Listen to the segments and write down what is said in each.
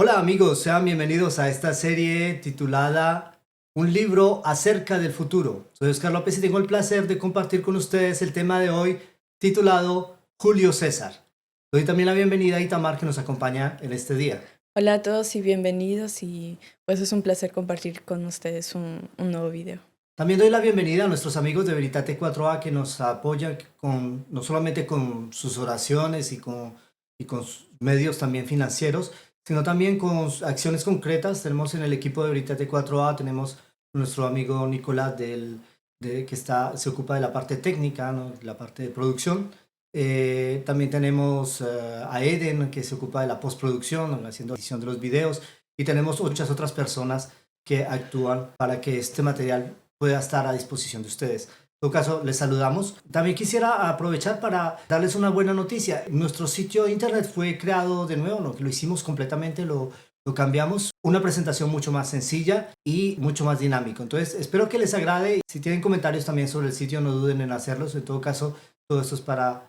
Hola amigos, sean bienvenidos a esta serie titulada Un libro acerca del futuro. Soy Oscar López y tengo el placer de compartir con ustedes el tema de hoy titulado Julio César. Doy también la bienvenida a Itamar que nos acompaña en este día. Hola a todos y bienvenidos y pues es un placer compartir con ustedes un nuevo video. También doy la bienvenida a nuestros amigos de Veritate 4A que nos apoyan no solamente con sus oraciones y con sus medios también financieros, sino también con acciones concretas. Tenemos en el equipo de Veritate 4A, tenemos nuestro amigo Nicolás se ocupa de la parte técnica, ¿no? La parte de producción. También tenemos a Eden que se ocupa de la postproducción, ¿no? Haciendo edición de los videos. Y tenemos muchas otras personas que actúan para que este material pueda estar a disposición de ustedes. En todo caso, les saludamos. También quisiera aprovechar para darles una buena noticia. Nuestro sitio de internet fue creado de nuevo, lo hicimos completamente, lo cambiamos. Una presentación mucho más sencilla y mucho más dinámico. Entonces, espero que les agrade. Si tienen comentarios también sobre el sitio, no duden en hacerlos. En todo caso, todo esto es para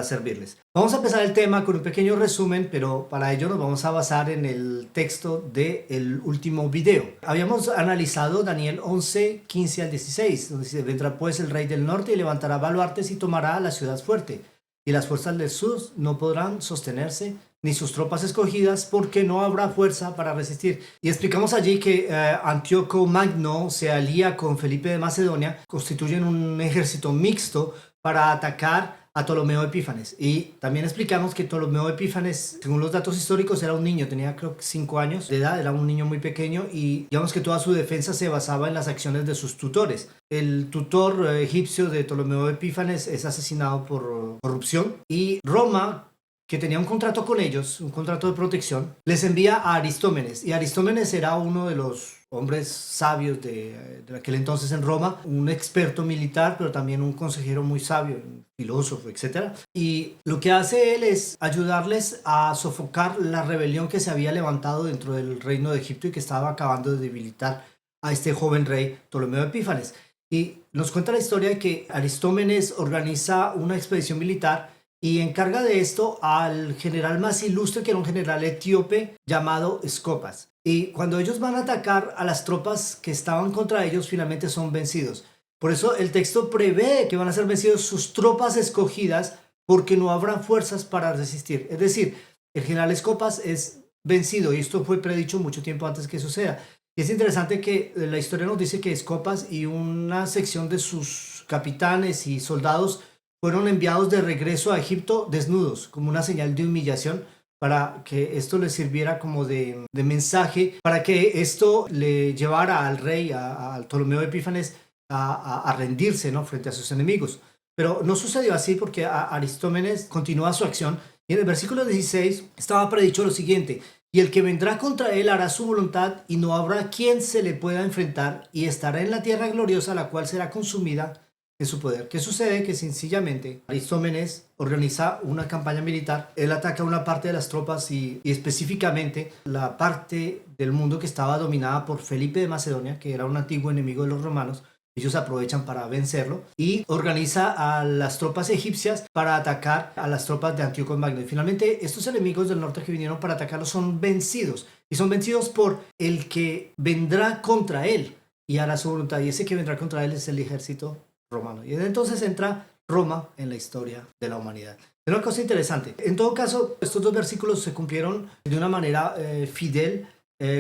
servirles. Vamos a empezar el tema con un pequeño resumen, pero para ello nos vamos a basar en el texto del último video. Habíamos analizado Daniel 11, 15 al 16, donde dice: vendrá pues el rey del norte y levantará baluartes y tomará la ciudad fuerte, y las fuerzas del sur no podrán sostenerse, ni sus tropas escogidas, porque no habrá fuerza para resistir. Y explicamos allí que Antíoco Magno se alía con Felipe de Macedonia, constituyen un ejército mixto para atacar a Ptolomeo Epífanes. Y también explicamos que Ptolomeo Epífanes, según los datos históricos, era un niño, tenía creo que 5 años de edad, era un niño muy pequeño, y digamos que toda su defensa se basaba en las acciones de sus tutores. El tutor egipcio de Ptolomeo Epífanes es asesinado por corrupción, y Roma, que tenía un contrato con ellos, un contrato de protección, les envía a Aristómenes. Y Aristómenes era uno de los hombres sabios de aquel entonces en Roma, un experto militar, pero también un consejero muy sabio, un filósofo, etc. Y lo que hace él es ayudarles a sofocar la rebelión que se había levantado dentro del reino de Egipto y que estaba acabando de debilitar a este joven rey Ptolomeo Epífanes. Y nos cuenta la historia de que Aristómenes organiza una expedición militar y encarga de esto al general más ilustre, que era un general etíope llamado Escopas. Y cuando ellos van a atacar a las tropas que estaban contra ellos, finalmente son vencidos. Por eso el texto prevé que van a ser vencidos sus tropas escogidas, porque no habrá fuerzas para resistir. Es decir, el general Escopas es vencido, y esto fue predicho mucho tiempo antes que suceda. Y es interesante que la historia nos dice que Escopas y una sección de sus capitanes y soldados fueron enviados de regreso a Egipto desnudos, como una señal de humillación, para que esto les sirviera como de mensaje, para que esto le llevara al rey, al Ptolomeo Epífanes, a rendirse, ¿no?, frente a sus enemigos. Pero no sucedió así, porque Aristómenes continúa su acción, y en el versículo 16 estaba predicho lo siguiente: y el que vendrá contra él hará su voluntad, y no habrá quien se le pueda enfrentar, y estará en la tierra gloriosa, la cual será consumida en su poder. ¿Qué sucede? Que sencillamente Aristómenes organiza una campaña militar, él ataca una parte de las tropas y específicamente la parte del mundo que estaba dominada por Felipe de Macedonia, que era un antiguo enemigo de los romanos. Ellos aprovechan para vencerlo y organiza a las tropas egipcias para atacar a las tropas de Antíoco Magno. Y finalmente estos enemigos del norte que vinieron para atacarlos son vencidos, y son vencidos por el que vendrá contra él y hará su voluntad, y ese que vendrá contra él es el ejército romano. Y desde entonces entra Roma en la historia de la humanidad. Es una cosa interesante. En todo caso, estos dos versículos se cumplieron de una manera fidel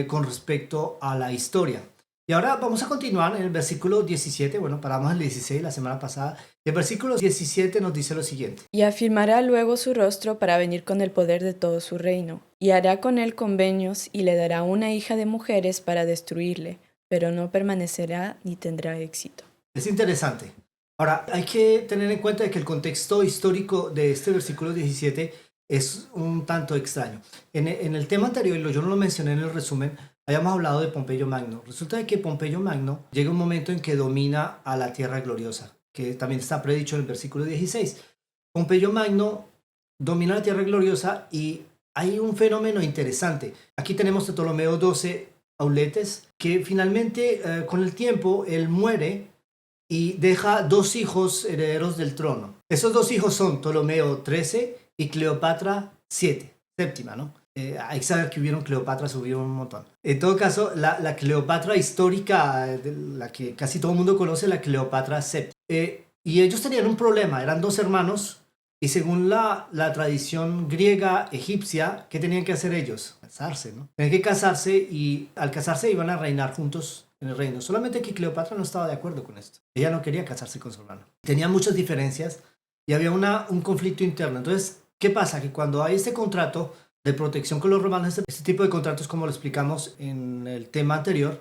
con respecto a la historia. Y ahora vamos a continuar en el versículo 17. Bueno, paramos en el 16 la semana pasada. El versículo 17 nos dice lo siguiente: Y afirmará luego su rostro para venir con el poder de todo su reino, y hará con él convenios, y le dará una hija de mujeres para destruirle, pero no permanecerá ni tendrá éxito. Es interesante. Ahora, hay que tener en cuenta que el contexto histórico de este versículo 17 es un tanto extraño. En el tema anterior, yo no lo mencioné en el resumen, habíamos hablado de Pompeyo Magno. Resulta de que Pompeyo Magno llega un momento en que domina a la tierra gloriosa, que también está predicho en el versículo 16. Pompeyo Magno domina la tierra gloriosa y hay un fenómeno interesante. Aquí tenemos a Ptolomeo 12 Auletes, que finalmente con el tiempo él muere y deja 2 hijos herederos del trono. Esos 2 hijos son Ptolomeo 13 y Cleopatra 7, séptima, ¿no? hay que saber que hubieron Cleopatras, hubieron un montón. En todo caso, la Cleopatra histórica, la que casi todo el mundo conoce, la Cleopatra séptima. Y ellos tenían un problema, eran dos hermanos, y según la tradición griega egipcia, ¿qué tenían que hacer ellos? Casarse, ¿no? Tenían que casarse y al casarse iban a reinar juntos en el reino. Solamente que Cleopatra no estaba de acuerdo con esto. Ella no quería casarse con su hermano. Tenían muchas diferencias y había un conflicto interno. Entonces, ¿qué pasa? Que cuando hay este contrato de protección con los romanos, este tipo de contratos, como lo explicamos en el tema anterior,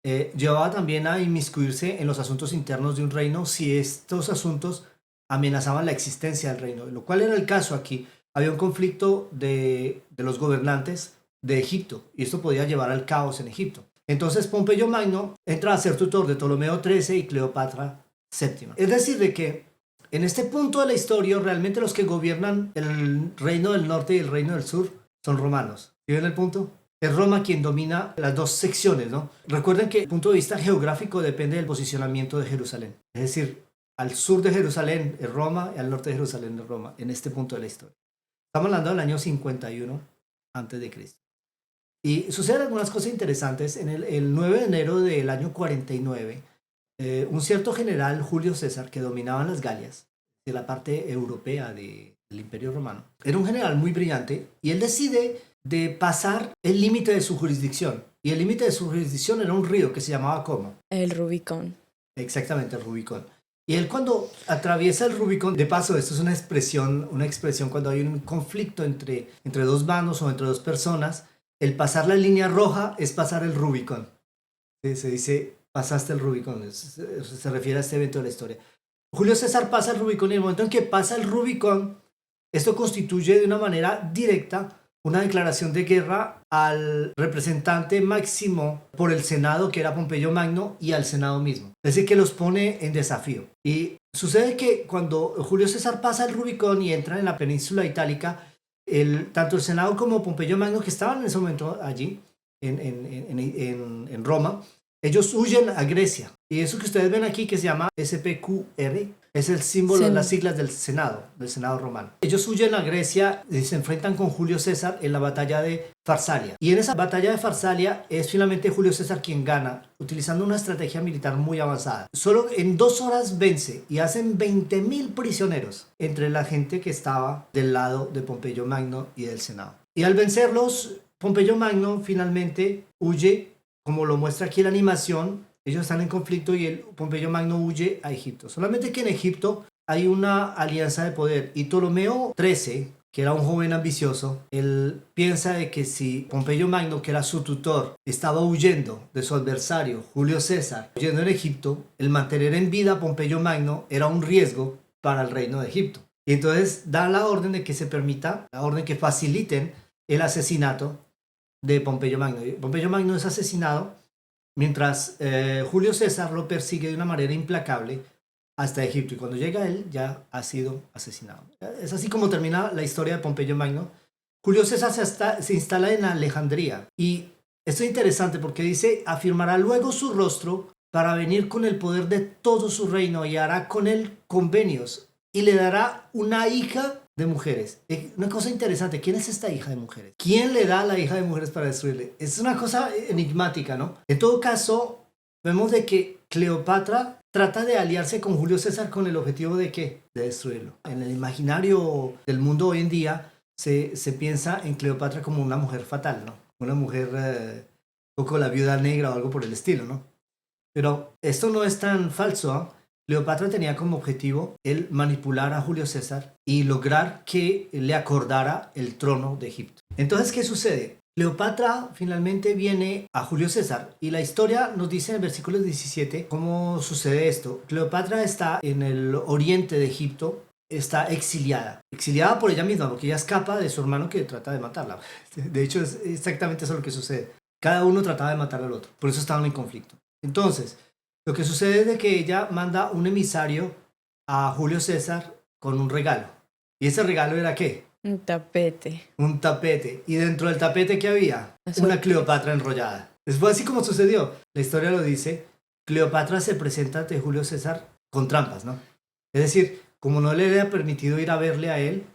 llevaba también a inmiscuirse en los asuntos internos de un reino si estos asuntos amenazaban la existencia del reino, lo cual era el caso aquí. Había un conflicto de los gobernantes de Egipto y esto podía llevar al caos en Egipto. Entonces Pompeyo Magno entra a ser tutor de Ptolomeo XIII y Cleopatra VII. Es decir, de que en este punto de la historia realmente los que gobiernan el reino del norte y el reino del sur son romanos. ¿Sí ven el punto? Es Roma quien domina las dos secciones, ¿no? Recuerden que el punto de vista geográfico depende del posicionamiento de Jerusalén. Es decir, al sur de Jerusalén es Roma y al norte de Jerusalén es Roma, en este punto de la historia. Estamos hablando del año 51 a.C. Y suceden algunas cosas interesantes. En el 9 de enero del año 49, un cierto general, Julio César, que dominaba las Galias, de la parte europea del Imperio Romano, era un general muy brillante y él decide de pasar el límite de su jurisdicción. Y el límite de su jurisdicción era un río que se llamaba ¿cómo? El Rubicón. Exactamente, el Rubicón. Y él cuando atraviesa el Rubicón, de paso, esto es una expresión cuando hay un conflicto entre dos bandos o entre dos personas, el pasar la línea roja es pasar el Rubicón. ¿Sí? Se dice, pasaste el Rubicón, se refiere a este evento de la historia. Julio César pasa el Rubicón y en el momento en que pasa el Rubicón, esto constituye de una manera directa una declaración de guerra al representante máximo por el Senado, que era Pompeyo Magno, y al Senado mismo. Es decir, que los pone en desafío. Y sucede que cuando Julio César pasa el Rubicón y entra en la península itálica, tanto el Senado como Pompeyo Magno, que estaban en ese momento allí, en Roma, ellos huyen a Grecia. Y eso que ustedes ven aquí, que se llama SPQR, es el símbolo de las siglas del Senado romano. Ellos huyen a Grecia y se enfrentan con Julio César en la batalla de Farsalia. Y en esa batalla de Farsalia es finalmente Julio César quien gana, utilizando una estrategia militar muy avanzada. Solo en 2 horas vence y hacen 20.000 prisioneros entre la gente que estaba del lado de Pompeyo Magno y del Senado. Y al vencerlos, Pompeyo Magno finalmente huye, como lo muestra aquí la animación. Ellos están en conflicto y el Pompeyo Magno huye a Egipto. Solamente que en Egipto hay una alianza de poder y Ptolomeo XIII, que era un joven ambicioso, él piensa de que si Pompeyo Magno, que era su tutor, estaba huyendo de su adversario Julio César, huyendo en Egipto, el mantener en vida a Pompeyo Magno era un riesgo para el reino de Egipto. Y entonces dan la orden de que se permita, la orden que faciliten el asesinato de Pompeyo Magno. Pompeyo Magno es asesinado mientras Julio César lo persigue de una manera implacable hasta Egipto. Y cuando llega él, ya ha sido asesinado. Es así como termina la historia de Pompeyo Magno. Julio César se instala en Alejandría. Y esto es interesante porque dice, afirmará luego su rostro para venir con el poder de todo su reino y hará con él convenios y le dará una hija de mujeres. Una cosa interesante, ¿quién es esta hija de mujeres? ¿Quién le da a la hija de mujeres para destruirle? Es una cosa enigmática, ¿no? En todo caso, vemos de que Cleopatra trata de aliarse con Julio César con el objetivo de ¿qué? De destruirlo. En el imaginario del mundo hoy en día se piensa en Cleopatra como una mujer fatal, ¿no? Una mujer un poco la viuda negra o algo por el estilo, ¿no? Pero esto no es tan falso, ¿eh? Cleopatra tenía como objetivo el manipular a Julio César y lograr que le acordara el trono de Egipto. Entonces, ¿qué sucede? Cleopatra finalmente viene a Julio César y la historia nos dice en el versículo 17 cómo sucede esto. Cleopatra está en el oriente de Egipto, está exiliada por ella misma porque ella escapa de su hermano que trata de matarla. De hecho, es exactamente eso lo que sucede. Cada uno trataba de matar al otro, por eso estaban en conflicto. Entonces, lo que sucede es de que ella manda un emisario a Julio César con un regalo. ¿Y ese regalo era qué? Un tapete. Un tapete. ¿Y dentro del tapete qué había? Azul. Una Cleopatra enrollada. Fue así como sucedió. La historia lo dice. Cleopatra se presenta ante Julio César con trampas, ¿no? Es decir, como no le había permitido ir a verle a él,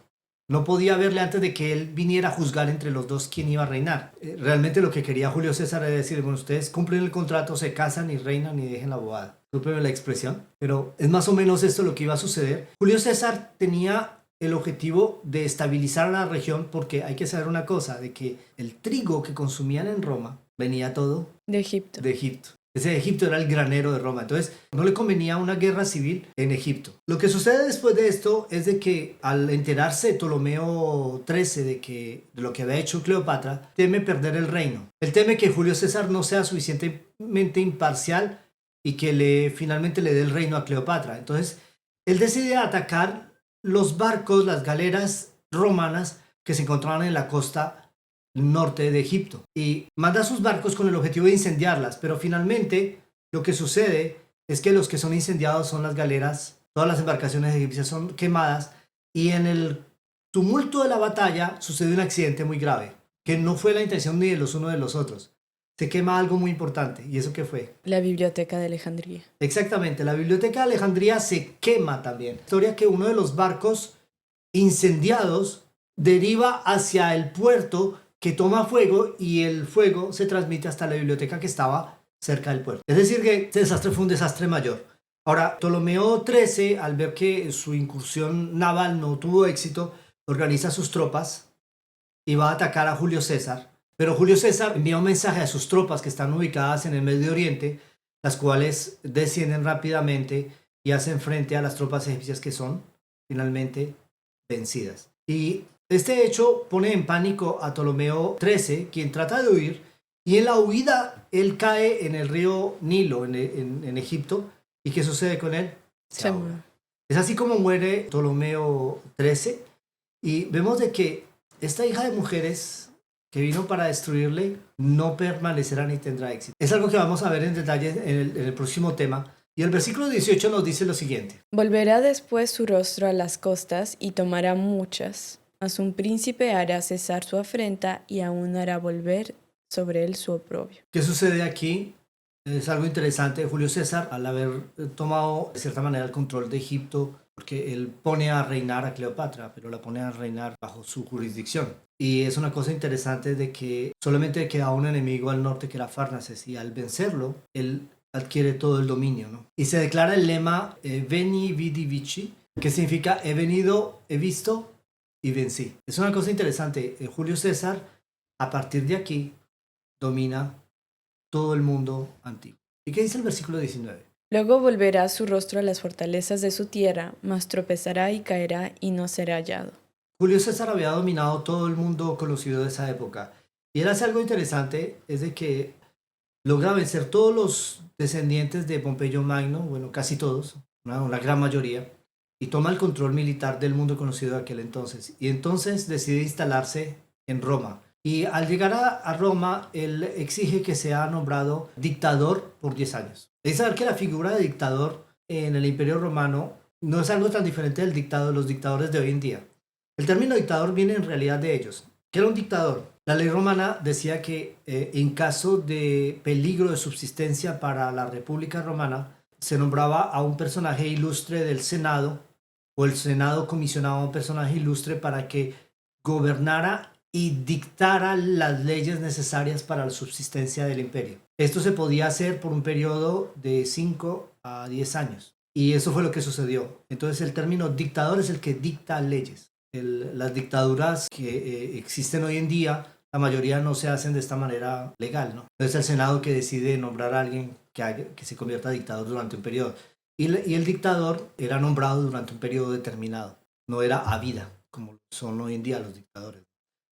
No podía verle antes de que él viniera a juzgar entre los dos quién iba a reinar. Realmente lo que quería Julio César era decir, bueno, ustedes cumplen el contrato, se casan y reinan y dejen la bobada. Discúlpeme la expresión, pero es más o menos esto lo que iba a suceder. Julio César tenía el objetivo de estabilizar la región porque hay que saber una cosa, de que el trigo que consumían en Roma venía todo De Egipto. de Egipto. Ese Egipto era el granero de Roma. Entonces, no le convenía una guerra civil en Egipto. Lo que sucede después de esto es de que al enterarse Ptolomeo XIII de lo que había hecho Cleopatra, teme perder el reino. Él teme que Julio César no sea suficientemente imparcial y que finalmente le dé el reino a Cleopatra. Entonces, él decide atacar los barcos, las galeras romanas que se encontraban en la costa norte de Egipto y manda sus barcos con el objetivo de incendiarlas, pero finalmente lo que sucede es que los que son incendiados son las galeras, todas las embarcaciones egipcias son quemadas y en el tumulto de la batalla sucede un accidente muy grave, que no fue la intención ni de los unos de los otros. Se quema algo muy importante. ¿Y eso qué fue? La Biblioteca de Alejandría. Exactamente, la Biblioteca de Alejandría se quema también. Historia que uno de los barcos incendiados deriva hacia el puerto que toma fuego y el fuego se transmite hasta la biblioteca que estaba cerca del puerto. Es decir, que este desastre fue un desastre mayor. Ahora, Ptolomeo XIII, al ver que su incursión naval no tuvo éxito, organiza sus tropas y va a atacar a Julio César. Pero Julio César envía un mensaje a sus tropas que están ubicadas en el Medio Oriente, las cuales descienden rápidamente y hacen frente a las tropas egipcias que son finalmente vencidas. Y este hecho pone en pánico a Ptolomeo XIII, quien trata de huir, y en la huida él cae en el río Nilo, en Egipto. ¿Y qué sucede con él? Se ahoga. Es así como muere Ptolomeo XIII, y vemos de que esta hija de mujeres que vino para destruirle no permanecerá ni tendrá éxito. Es algo que vamos a ver en detalle en el próximo tema. Y el versículo 18 nos dice lo siguiente. Volverá después su rostro a las costas y tomará muchas. Mas un príncipe hará cesar su afrenta y aún hará volver sobre él su oprobio. ¿Qué sucede aquí? Es algo interesante. Julio César, al haber tomado de cierta manera el control de Egipto, porque él pone a reinar a Cleopatra, pero la pone a reinar bajo su jurisdicción. Y es una cosa interesante de que solamente quedaba un enemigo al norte que era Farnaces, y al vencerlo, él adquiere todo el dominio, ¿no? Y se declara el lema Veni, Vidi, Vici, que significa he venido, he visto y vencí. Es una cosa interesante. Julio César, a partir de aquí, domina todo el mundo antiguo. ¿Y qué dice el versículo 19? Luego volverá su rostro a las fortalezas de su tierra, mas tropezará y caerá y no será hallado. Julio César había dominado todo el mundo conocido de esa época. Y él hace algo interesante, es de que logra vencer todos los descendientes de Pompeyo Magno, bueno, casi todos, una gran mayoría, y toma el control militar del mundo conocido de aquel entonces. Y entonces decide instalarse en Roma. Y al llegar a Roma, él exige que sea nombrado dictador por 10 años. Es saber que la figura de dictador en el Imperio Romano no es algo tan diferente del dictado de los dictadores de hoy en día. El término dictador viene en realidad de ellos. ¿Qué era un dictador? La ley romana decía que en caso de peligro de subsistencia para la República Romana, se nombraba a un personaje ilustre del Senado, o el Senado comisionaba a un personaje ilustre para que gobernara y dictara las leyes necesarias para la subsistencia del imperio. Esto se podía hacer por un periodo de 5 a 10 años. Y eso fue lo que sucedió. Entonces el término dictador es el que dicta leyes. Las dictaduras que existen hoy en día, la mayoría no se hacen de esta manera legal, ¿no? Entonces el Senado que decide nombrar a alguien que se convierta dictador durante un periodo. Y el dictador era nombrado durante un periodo determinado. No era a vida, como son hoy en día los dictadores.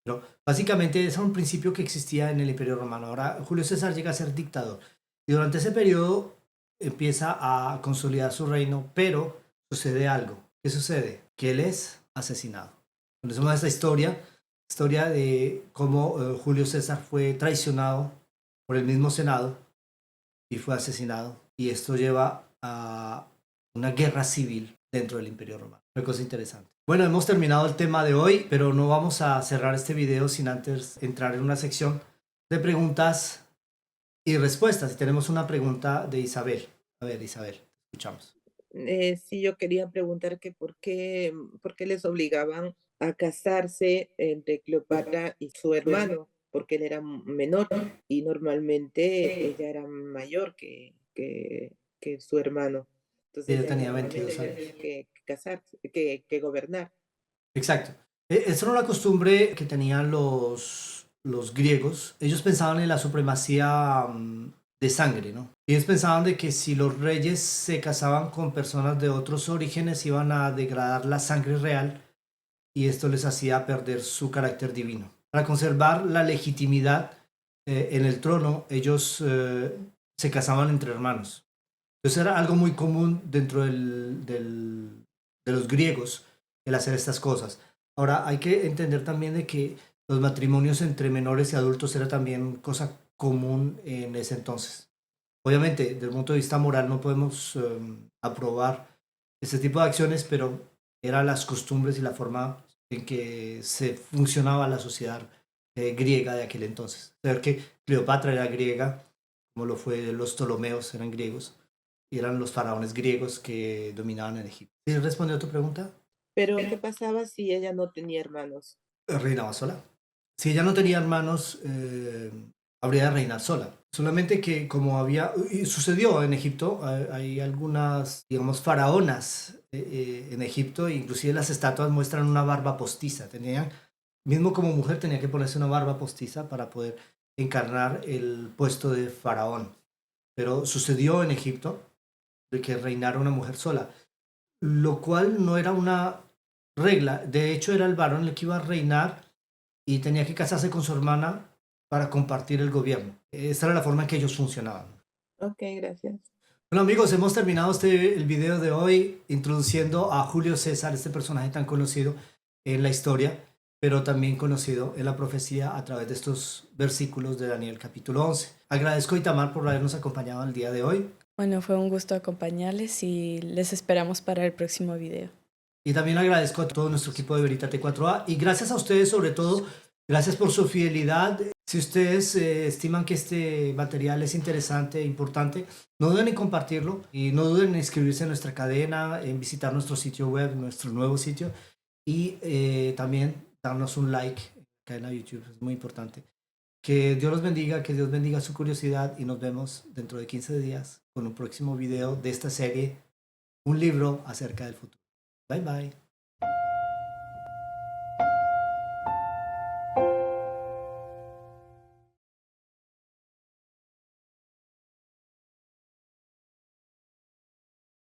Pero básicamente es un principio que existía en el Imperio Romano. Ahora Julio César llega a ser dictador. Y durante ese periodo empieza a consolidar su reino, pero sucede algo. ¿Qué sucede? Que él es asesinado. Conocemos esta historia de cómo Julio César fue traicionado por el mismo Senado y fue asesinado. Y esto lleva a una guerra civil dentro del Imperio Romano. Una cosa interesante. Bueno, hemos terminado el tema de hoy, pero no vamos a cerrar este video sin antes entrar en una sección de preguntas y respuestas. Y tenemos una pregunta de Isabel. A ver, Isabel, escuchamos. Sí, yo quería preguntar que por qué les obligaban a casarse entre Cleopatra y su hermano, porque él era menor y normalmente ella era mayor que su hermano. Entonces Ella ella tenía normalmente 22 tenía años. que casarse, que gobernar. Exacto. Esa era una costumbre que tenían los griegos. Ellos pensaban en la supremacía de sangre, ¿no? Ellos pensaban de que si los reyes se casaban con personas de otros orígenes iban a degradar la sangre real y esto les hacía perder su carácter divino. Para conservar la legitimidad en el trono, ellos se casaban entre hermanos. Entonces era algo muy común dentro de los griegos el hacer estas cosas. Ahora hay que entender también de que los matrimonios entre menores y adultos era también cosa común en ese entonces. Obviamente, desde el punto de vista moral no podemos aprobar este tipo de acciones, pero eran las costumbres y la forma en que se funcionaba la sociedad griega de aquel entonces. Ver que Cleopatra era griega, como lo fue los Ptolomeos, eran griegos, y eran los faraones griegos que dominaban en Egipto. ¿Sí respondió a tu pregunta? Pero, ¿qué pasaba si ella no tenía hermanos? Reinaba sola. Si ella no tenía hermanos, habría de reinar sola. Solamente que como había, y sucedió en Egipto, hay algunas, digamos, faraonas en Egipto, inclusive las estatuas muestran una barba postiza. Tenían, mismo como mujer, tenía que ponerse una barba postiza para poder encarnar el puesto de faraón. Pero sucedió en Egipto de que reinara una mujer sola, lo cual no era una regla. De hecho, era el varón el que iba a reinar y tenía que casarse con su hermana para compartir el gobierno. Esa era la forma en que ellos funcionaban. Ok, gracias. Bueno amigos, hemos terminado el video de hoy introduciendo a Julio César, este personaje tan conocido en la historia, pero también conocido en la profecía a través de estos versículos de Daniel capítulo 11. Agradezco a Itamar por habernos acompañado el día de hoy. Bueno, fue un gusto acompañarles y les esperamos para el próximo video. Y también agradezco a todo nuestro equipo de Veritate 4A y gracias a ustedes sobre todo, gracias por su fidelidad. Si ustedes estiman que este material es interesante e importante, no duden en compartirlo y no duden en inscribirse en nuestra cadena, en visitar nuestro sitio web, nuestro nuevo sitio y también darnos un like en la cadena de YouTube, es muy importante. Que Dios los bendiga, que Dios bendiga su curiosidad y nos vemos dentro de 15 días con un próximo video de esta serie, un libro acerca del futuro. Bye bye.